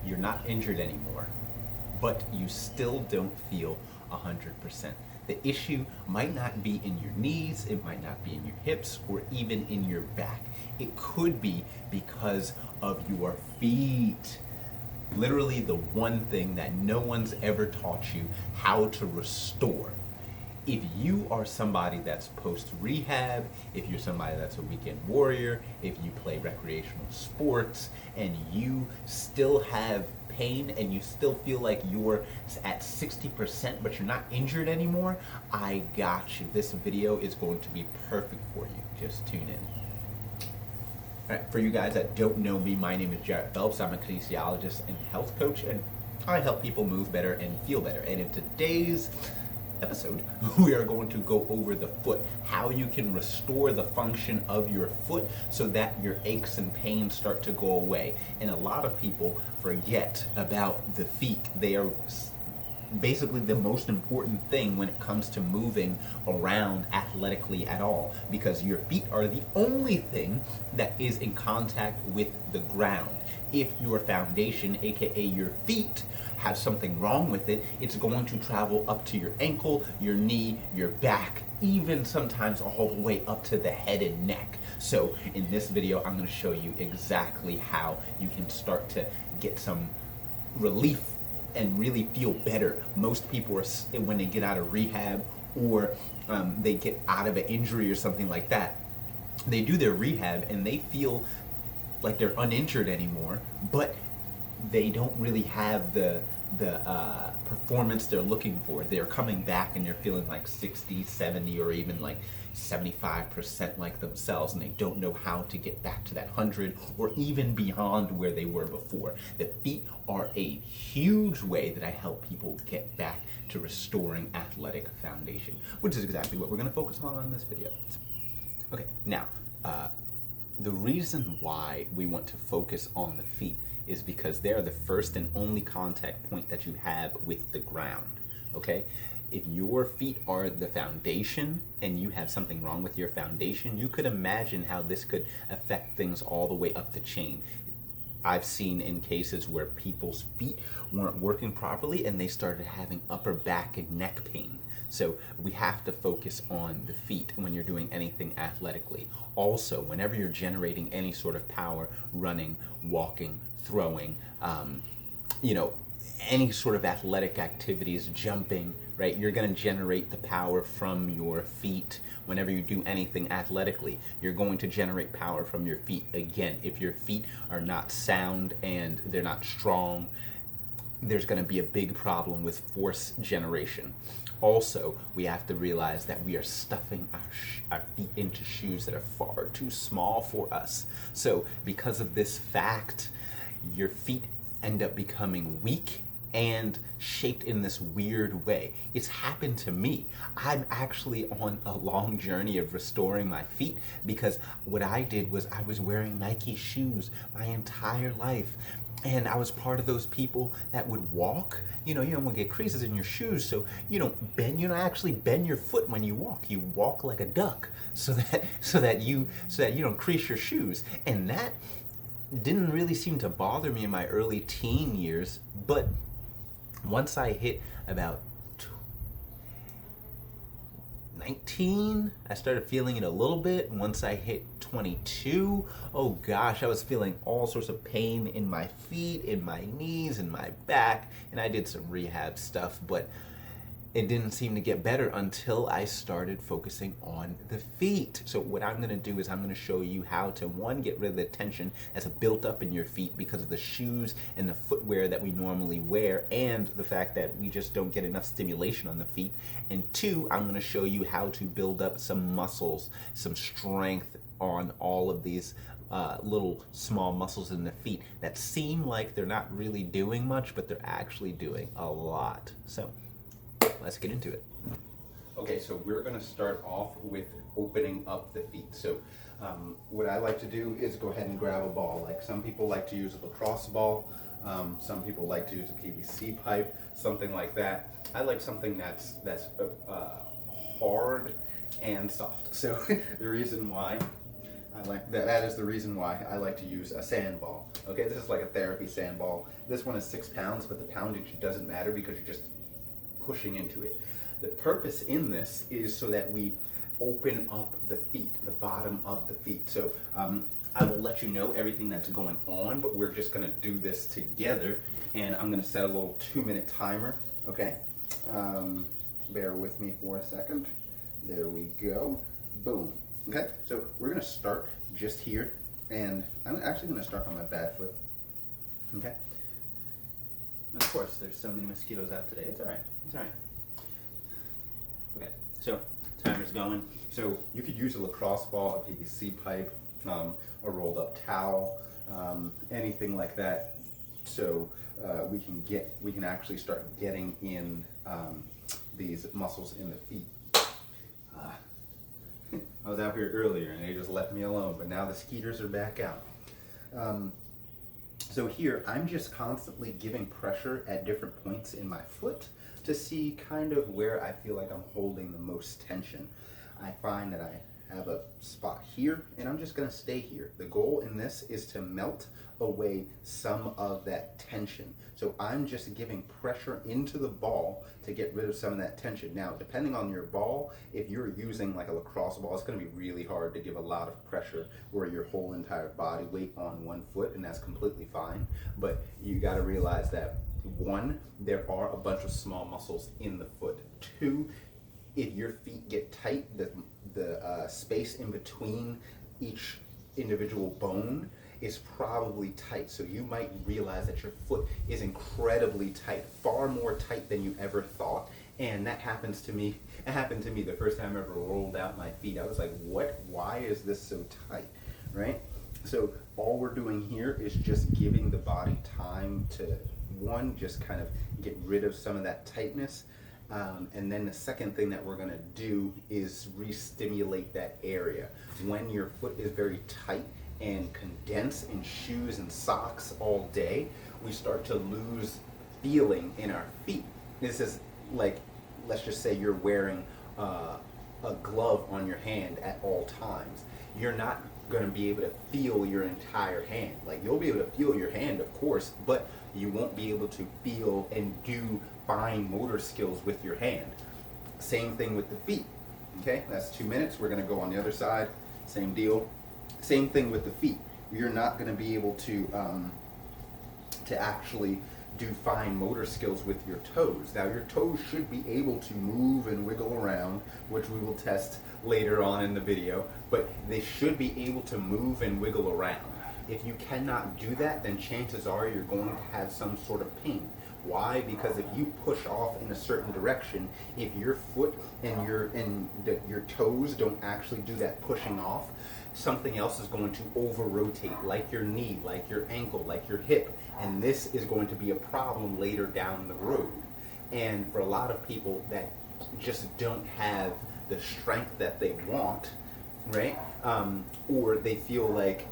you're not injured anymore, but you still don't feel 100%. The issue might not be in your knees, it might not be in your hips, or even in your back. It could be because of your feet. Literally the one thing that no one's ever taught you how to restore. If you are somebody that's post-rehab, if you're somebody that's a weekend warrior, if you play recreational sports, and you still have pain and you still feel like you're at 60% but you're not injured anymore, I got you. This video is going to be perfect for you. Just tune in. All right, for you guys that don't know me, my name is Jarrett Phelps. I'm a kinesiologist and health coach, and I help people move better and feel better. And in today's episode, we are going to go over the foot, how you can restore the function of your foot so that your aches and pains start to go away. And a lot of people forget about the feet. They are basically the most important thing when it comes to moving around athletically at all, because your feet are the only thing that is in contact with the ground. If your foundation, aka your feet, has something wrong with it, it's going to travel up to your ankle, your knee, your back, even sometimes all the way up to the head and neck. So in this video, I'm going to show you exactly how you can start to get some relief and really feel better. Most people are, when they get out of rehab or they get out of an injury or something like that, they do their rehab and they feel like they're uninjured anymore, but they don't really have the performance they're looking for. They're coming back and they're feeling like 60, 70, or even like 75% like themselves, and they don't know how to get back to that 100 or even beyond where they were before. The feet are a huge way that I help people get back to restoring athletic foundation, which is exactly what we're going to focus on in this video. Okay, now, the reason why we want to focus on the feet is because they're the first and only contact point that you have with the ground, okay? If your feet are the foundation and you have something wrong with your foundation, you could imagine how this could affect things all the way up the chain. I've seen in cases where people's feet weren't working properly and they started having upper back and neck pain. So we have to focus on the feet when you're doing anything athletically. Also, whenever you're generating any sort of power, running, walking, throwing, any sort of athletic activities, jumping, right? You're going to generate the power from your feet. Whenever you do anything athletically, you're going to generate power from your feet. Again, if your feet are not sound and they're not strong, there's going to be a big problem with force generation. Also, we have to realize that we are stuffing our feet into shoes that are far too small for us. So because of this fact, your feet end up becoming weak and shaped in this weird way. It's happened to me. I'm actually on a long journey of restoring my feet because what I did was I was wearing Nike shoes my entire life. And I was part of those people that would walk. You don't want to get creases in your shoes, so you don't actually bend your foot when you walk. You walk like a duck, so that you don't crease your shoes. And that didn't really seem to bother me in my early teen years, but once I hit about 19, I started feeling it a little bit. Once I hit 22, oh gosh, I was feeling all sorts of pain in my feet, in my knees, in my back, and I did some rehab stuff, but it didn't seem to get better until I started focusing on the feet. So what I'm going to do is I'm going to show you how to, one, get rid of the tension that's built up in your feet because of the shoes and the footwear that we normally wear and the fact that we just don't get enough stimulation on the feet. And two, I'm going to show you how to build up some muscles, some strength on all of these little small muscles in the feet that seem like they're not really doing much, but they're actually doing a lot. So let's get into it. Okay, so we're going to start off with opening up the feet. So what I like to do is go ahead and grab a ball. Like some people like to use a lacrosse ball. Some people like to use a PVC pipe, something like that. I like something that's hard and soft. So the reason why I like that. That is the reason why I like to use a sand ball. Okay, this is like a therapy sand ball. This one is 6 pounds, but the poundage doesn't matter because you're just pushing into it. The purpose in this is so that we open up the feet, the bottom of the feet. So I will let you know everything that's going on, but we're just going to do this together, and I'm going to set a little 2-minute timer. Okay, bear with me for a second. There we go. Boom. Okay, so we're going to start just here, and I'm actually going to start on my bad foot. Okay. And of course, there's so many mosquitoes out today. It's all right. It's all right. Okay, so timer's going. So you could use a lacrosse ball, a PVC pipe, a rolled up towel, anything like that. So we can actually start getting in these muscles in the feet. I was out here earlier and they just left me alone, but now the skeeters are back out. So here, I'm just constantly giving pressure at different points in my foot to see kind of where I feel like I'm holding the most tension. I find that I have a spot here, and I'm just gonna stay here. The goal in this is to melt away some of that tension. So I'm just giving pressure into the ball to get rid of some of that tension. Now, depending on your ball, if you're using like a lacrosse ball, it's gonna be really hard to give a lot of pressure where your whole entire body weight on one foot, and that's completely fine. But you gotta realize that 1, there are a bunch of small muscles in the foot. 2, if your feet get tight, the space in between each individual bone is probably tight. So you might realize that your foot is incredibly tight, far more tight than you ever thought. And that happens to me. It happened to me the first time I ever rolled out my feet. I was like, what? Why is this so tight, right? So all we're doing here is just giving the body time to, 1, just kind of get rid of some of that tightness. And then the second thing that we're going to do is re-stimulate that area. When your foot is very tight and condensed in shoes and socks all day, we start to lose feeling in our feet. This is like, let's just say you're wearing a glove on your hand at all times. You're not going to be able to feel your entire hand. Like, you'll be able to feel your hand, of course, but you won't be able to feel and do fine motor skills with your hand. Same thing with the feet. Okay, that's 2 minutes. We're going to go on the other side. Same deal. Same thing with the feet. You're not going to be able to actually do fine motor skills with your toes. Now, your toes should be able to move and wiggle around, which we will test later on in the video, but they should be able to move and wiggle around. If you cannot do that, then chances are you're going to have some sort of pain. Why? Because if you push off in a certain direction, if your foot and your toes don't actually do that pushing off, something else is going to over-rotate, like your knee, like your ankle, like your hip, and this is going to be a problem later down the road. And for a lot of people that just don't have the strength that they want, right? Or they feel like,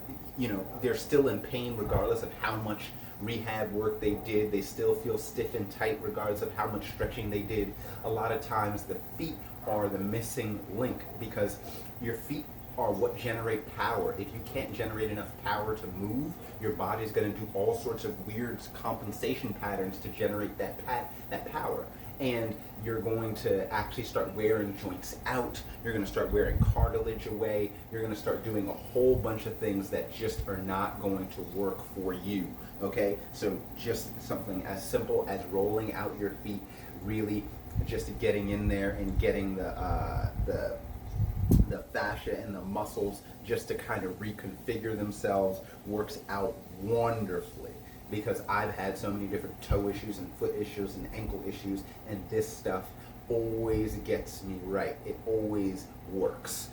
they're still in pain regardless of how much rehab work they did. They still feel stiff and tight regardless of how much stretching they did. A lot of times the feet are the missing link, because your feet are what generate power. If you can't generate enough power to move, your body's going to do all sorts of weird compensation patterns to generate that power. And you're going to actually start wearing joints out. You're going to start wearing cartilage away. You're going to start doing a whole bunch of things that just are not going to work for you. Okay? So just something as simple as rolling out your feet, really just getting in there and getting the fascia and the muscles just to kind of reconfigure themselves works out wonderfully. Because I've had so many different toe issues and foot issues and ankle issues, and this stuff always gets me right. It always works.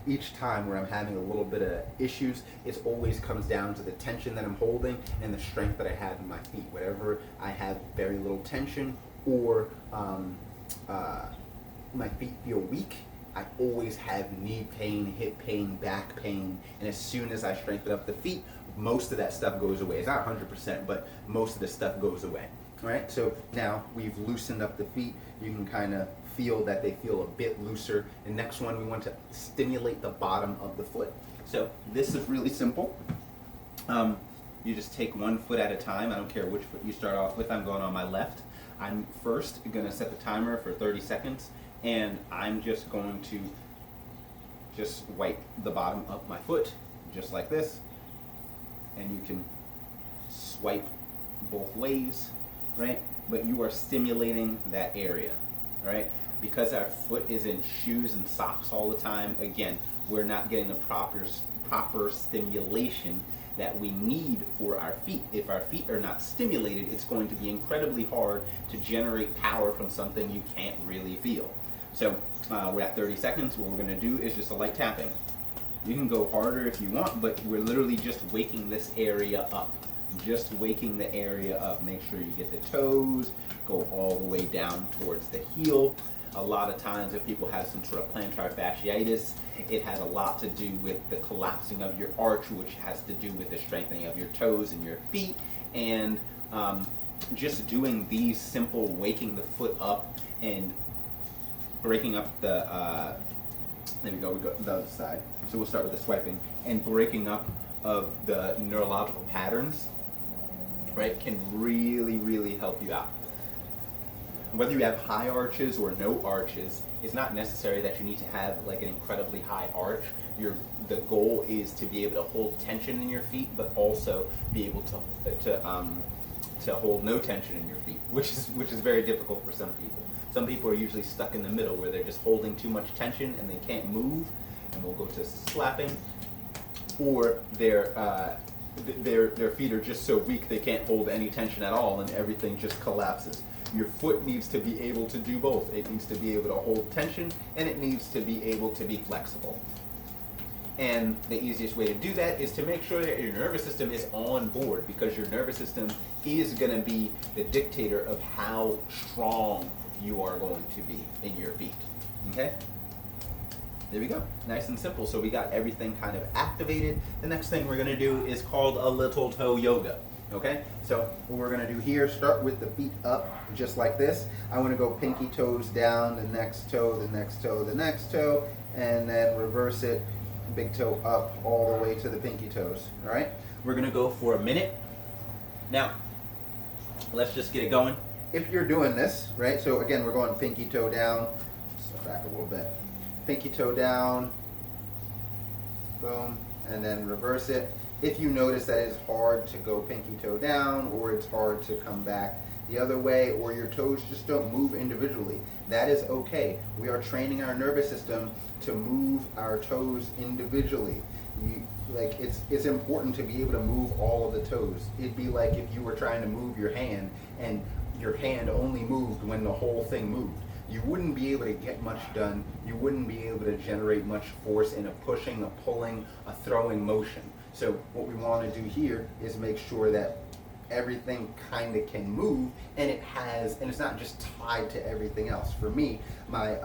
Each time where I'm having a little bit of issues, it always comes down to the tension that I'm holding and the strength that I have in my feet. Whenever I have very little tension or my feet feel weak, I always have knee pain, hip pain, back pain, and as soon as I strengthen up the feet, most of that stuff goes away. It's not 100%, but most of the stuff goes away. All right, so now we've loosened up the feet. You can kind of feel that they feel a bit looser. The next one, we want to stimulate the bottom of the foot. So this is really simple. You just take one foot at a time. I don't care which foot you start off with. I'm going on my left. I'm first going to set the timer for 30 seconds, and I'm just going to just wipe the bottom of my foot, just like this. And you can swipe both ways, right? But you are stimulating that area, right? Because our foot is in shoes and socks all the time, again, we're not getting the proper stimulation that we need for our feet. If our feet are not stimulated, it's going to be incredibly hard to generate power from something you can't really feel. So we're at 30 seconds. What we're going to do is just a light tapping. You can go harder if you want, but we're literally just waking this area up. Just waking the area up. Make sure you get the toes, go all the way down towards the heel. A lot of times if people have some sort of plantar fasciitis, it has a lot to do with the collapsing of your arch, which has to do with the strengthening of your toes and your feet. And just doing these simple, waking the foot up and breaking up the, there we go the other side. So we'll start with the swiping. And breaking up of the neurological patterns, right, can really, really help you out. Whether you have high arches or no arches, it's not necessary that you need to have like an incredibly high arch. The goal is to be able to hold tension in your feet, but also be able to hold no tension in your feet, which is very difficult for some people. Some people are usually stuck in the middle where they're just holding too much tension and they can't move, and we'll go to slapping, or their feet are just so weak they can't hold any tension at all and everything just collapses. Your foot needs to be able to do both. It needs to be able to hold tension, and it needs to be able to be flexible. And the easiest way to do that is to make sure that your nervous system is on board, because your nervous system is going to be the dictator of how strong you are going to be in your feet. Okay? There we go. Nice and simple. So we got everything kind of activated. The next thing we're going to do is called a little toe yoga. Okay, so what we're going to do here, start with the feet up, just like this. I want to go pinky toes down, the next toe, the next toe, the next toe, and then reverse it, big toe up all the way to the pinky toes. All right, we're going to go for a minute. Now, let's just get it going. If you're doing this, right, so again, we're going pinky toe down, step back a little bit, pinky toe down, boom, and then reverse it. If you notice that it's hard to go pinky toe down, or it's hard to come back the other way, or your toes just don't move individually, that is okay. We are training our nervous system to move our toes individually. It's important to be able to move all of the toes. It'd be like if you were trying to move your hand and your hand only moved when the whole thing moved. You wouldn't be able to get much done. You wouldn't be able to generate much force in a pushing, a pulling, a throwing motion. So what we want to do here is make sure that everything kind of can move, and it's not just tied to everything else. For me, my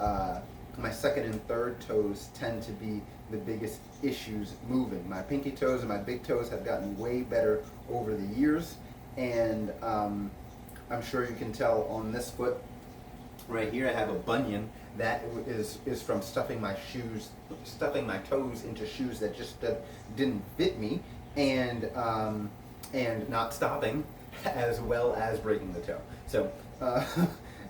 second and third toes tend to be the biggest issues moving. My pinky toes and my big toes have gotten way better over the years, and I'm sure you can tell on this foot right here I have a bunion that is from stuffing my toes into shoes that just didn't fit me, and not stopping, as well as breaking the toe. So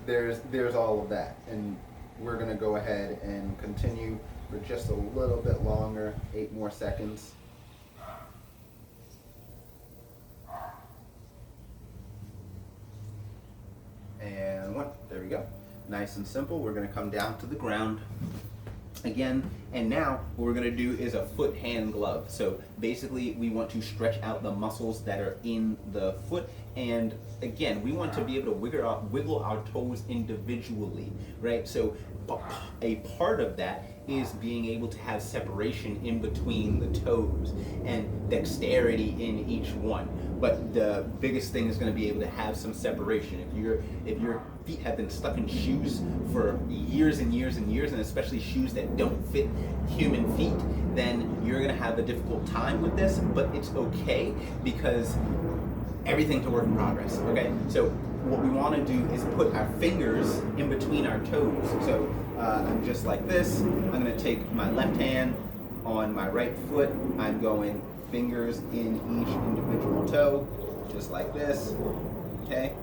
there's all of that, and we're gonna go ahead and continue for just a little bit longer, 8 more seconds. And 1, there we go. Nice and simple. We're going to come down to the ground again, and now what we're going to do is a foot hand glove. So basically we want to stretch out the muscles that are in the foot, and again we want to be able to wiggle our toes individually, right? So a part of that is being able to have separation in between the toes and dexterity in each one. But the biggest thing is going to be able to have some separation. If your feet have been stuck in shoes for years and years and years, and especially shoes that don't fit human feet, then you're going to have a difficult time with this. But it's okay, because everything's a work in progress, okay? So what we want to do is put our fingers in between our toes. So I'm just like this. I'm going to take my left hand on my right foot. I'm going fingers in each individual toe, just like this, okay?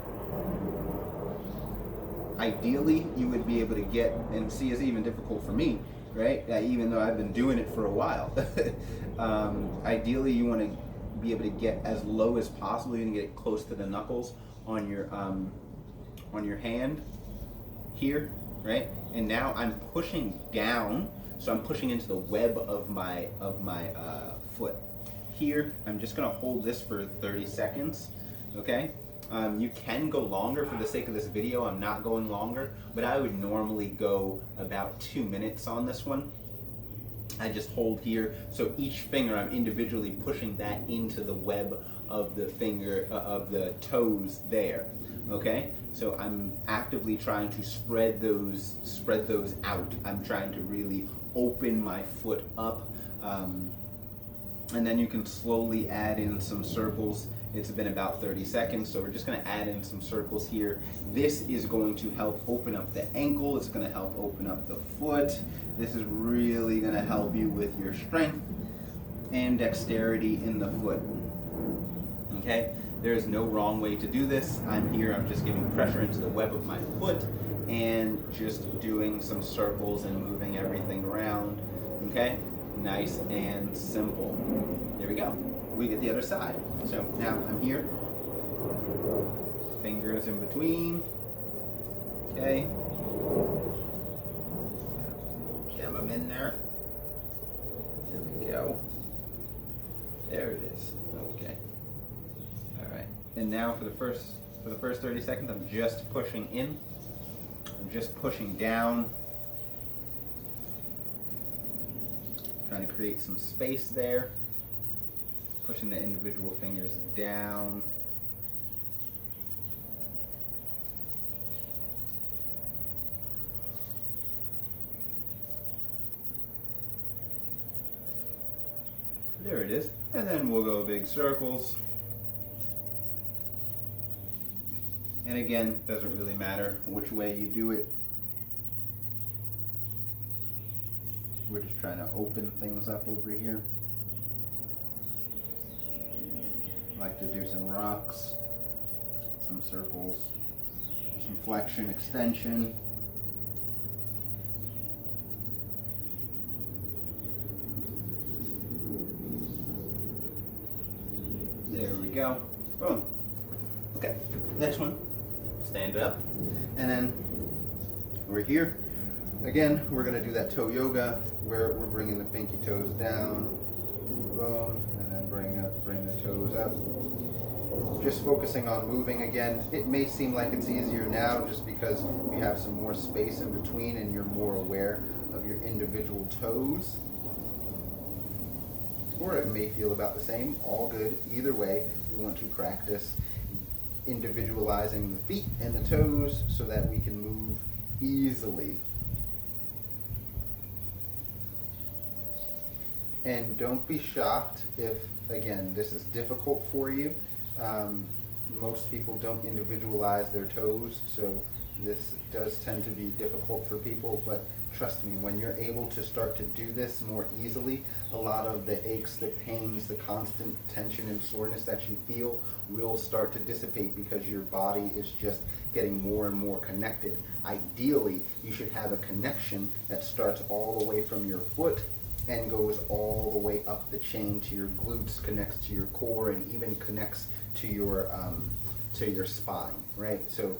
Ideally, you would be able to get, and see, it's even difficult for me, right? Even though I've been doing it for a while. Ideally, you want to be able to get as low as possible. You can get it close to the knuckles on your hand here, right? And now I'm pushing down, so I'm pushing into the web of my foot. Here, I'm just gonna hold this for 30 seconds, okay? You can go longer. For the sake of this video, I'm not going longer, but I would normally go about 2 minutes on this one. I just hold here, so each finger I'm individually pushing that into the web of the finger, of the toes there, okay? So I'm actively trying to spread those out. I'm trying to really open my foot up, and then you can slowly add in some circles. It's been about 30 seconds, so we're just going to add in some circles here. This is going to help open up the ankle. It's going to help open up the foot. This is really going to help you with your strength and dexterity in the foot. Okay? There is no wrong way to do this. I'm just giving pressure into the web of my foot and just doing some circles and moving everything around. Okay? Nice and simple. There we go. We get the other side. So now I'm here. Fingers in between. Okay. Jam them in there. There we go. There it is. Okay. All right. And now for the first 30 seconds, I'm just pushing in. I'm just pushing down. Trying to create some space there. Pushing the individual fingers down. There it is. And then we'll go big circles. And again, doesn't really matter which way you do it. We're just trying to open things up over here. Like to do some rocks, some circles, some flexion, extension. There we go. Boom. Okay, next one. Stand up. And then we're here. Again, we're going to do that toe yoga where we're bringing the pinky toes down. Boom. And then bring the toes up. Just focusing on moving again. It may seem like it's easier now just because we have some more space in between and you're more aware of your individual toes. Or it may feel about the same. All good. Either way, we want to practice individualizing the feet and the toes so that we can move easily. And don't be shocked if, again, this is difficult for you. Most people don't individualize their toes, so this does tend to be difficult for people, but trust me, when you're able to start to do this more easily, a lot of the aches, the pains, the constant tension and soreness that you feel will start to dissipate because your body is just getting more and more connected. Ideally, you should have a connection that starts all the way from your foot and goes all the way up the chain to your glutes, connects to your core, and even connects to your spine, right? So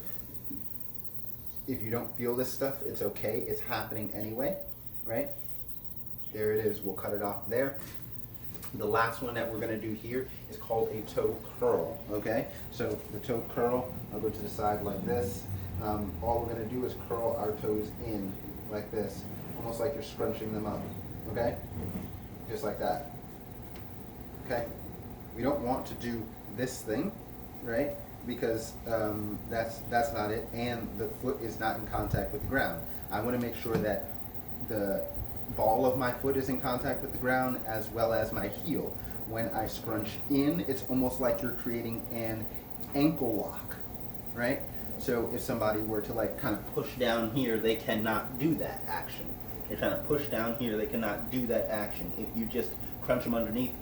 if you don't feel this stuff, it's okay. It's happening anyway, right? There it is. We'll cut it off there. The last one that we're going to do here is called a toe curl, okay? So the toe curl, I'll go to the side like this. All we're going to do is curl our toes in like this, almost like you're scrunching them up, okay? Just like that, okay? We don't want to do this thing, right? Because that's not it, and the foot is not in contact with the ground. I want to make sure that the ball of my foot is in contact with the ground as well as my heel. When I scrunch in, it's almost like you're creating an ankle lock, right? So if somebody were to like kind of push down here, they cannot do that action. You're trying to push down here, they cannot do that action. If you just crunch them underneath,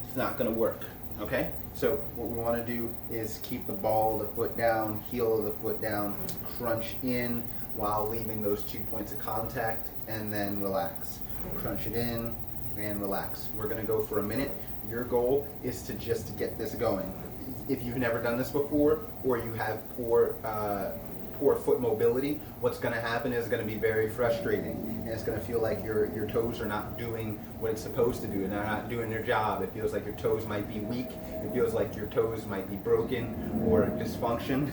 it's not going to work, okay? So what we want to do is keep the ball of the foot down, heel of the foot down, crunch in while leaving those 2 points of contact, and then relax. Crunch it in and relax. We're going to go for a minute. Your goal is to just get this going. If you've never done this before, or you have poor foot mobility, what's going to happen is going to be very frustrating, and it's going to feel like your toes are not doing what it's supposed to do, and they're not doing their job. It feels like your toes might be weak. It feels like your toes might be broken or dysfunction,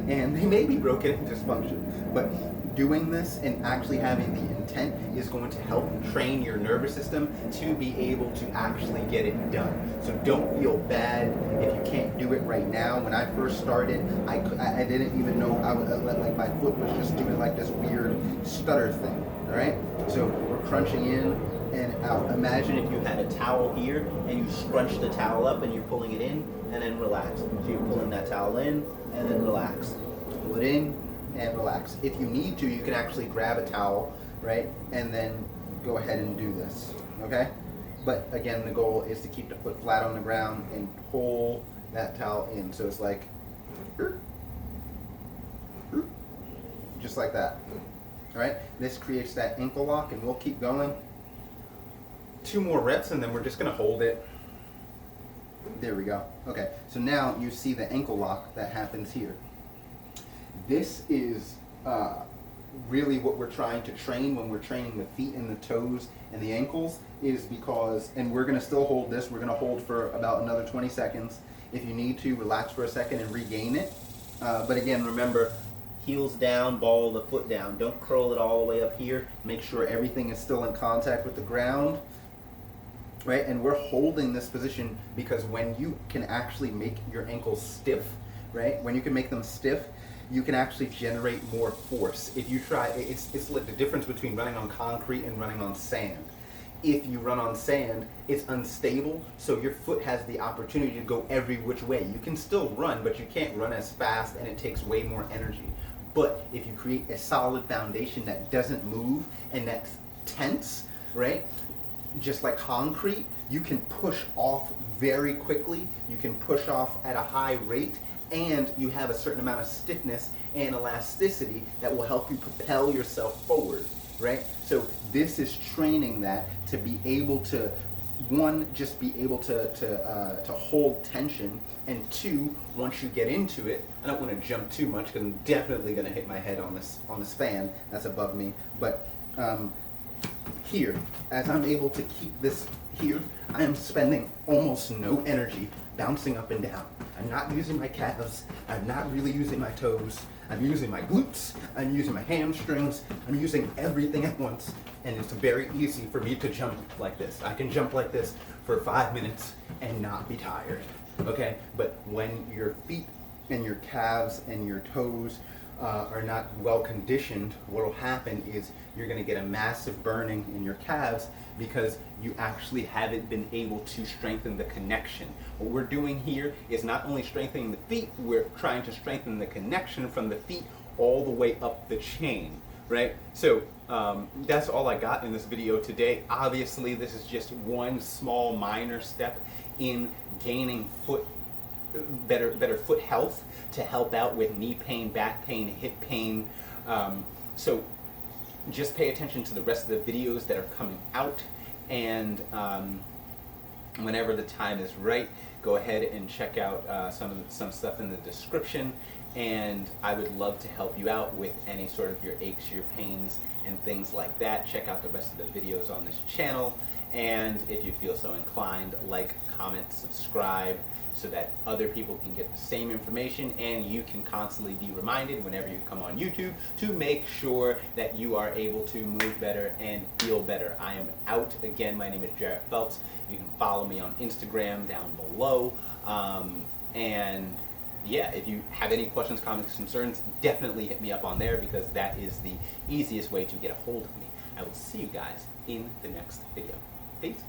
and they may be broken and dysfunction. But doing this and actually having the intent is going to help train your nervous system to be able to actually get it done. So don't feel bad if you can't do it right now. When I first started, I didn't even know I would, like my foot was just doing like this weird stutter thing. All right, so we're crunching in and out. Imagine if you had a towel here and you scrunch the towel up and you're pulling it in and then relax. So you're pulling that towel in and then relax. Pull it in and relax. If you need to, you can actually grab a towel, right, and then go ahead and do this, okay? But again, the goal is to keep the foot flat on the ground and pull that towel in. So it's like, just like that, all right? This creates that ankle lock, and we'll keep going. 2 more reps, and then we're just gonna hold it. There we go. Okay, so now you see the ankle lock that happens here. This is really what we're trying to train when we're training the feet and the toes and the ankles, is because, and we're going to still hold this, we're going to hold for about another 20 seconds. If you need to, relax for a second and regain it. But again, remember, heels down, ball of the foot down. Don't curl it all the way up here. Make sure everything is still in contact with the ground. Right? And we're holding this position because when you can actually make your ankles stiff, right? When you can make them stiff, you can actually generate more force. If you try, it's like the difference between running on concrete and running on sand. If you run on sand, it's unstable, so your foot has the opportunity to go every which way. You can still run, but you can't run as fast, and it takes way more energy. But if you create a solid foundation that doesn't move and that's tense, right? Just like concrete, you can push off very quickly. You can push off at a high rate, and you have a certain amount of stiffness and elasticity that will help you propel yourself forward, right? So this is training that to be able to, one, just be able to hold tension, and 2, once you get into it, I don't want to jump too much because I'm definitely going to hit my head on this fan that's above me, but here, as I'm able to keep this here, I am spending almost no energy bouncing up and down. I'm not using my calves. I'm not really using my toes. I'm using my glutes. I'm using my hamstrings. I'm using everything at once. And it's very easy for me to jump like this. I can jump like this for 5 minutes and not be tired, okay? But when your feet and your calves and your toes are not well conditioned, what will happen is you're going to get a massive burning in your calves because you actually haven't been able to strengthen the connection. What we're doing here is not only strengthening the feet, we're trying to strengthen the connection from the feet all the way up the chain, right? So that's all I got in this video today. Obviously, this is just one small minor step in gaining better foot health to help out with knee pain, back pain, hip pain. So just pay attention to the rest of the videos that are coming out, and whenever the time is right, go ahead and check out some stuff in the description, and I would love to help you out with any sort of your aches, your pains, and things like that. Check out the rest of the videos on this channel, and if you feel so inclined, like, comment, subscribe, so that other people can get the same information, and you can constantly be reminded whenever you come on YouTube to make sure that you are able to move better and feel better. I am out. Again, my name is Jarrett Phelps. You can follow me on Instagram down below. And yeah, if you have any questions, comments, concerns, definitely hit me up on there, because that is the easiest way to get a hold of me. I will see you guys in the next video. Peace.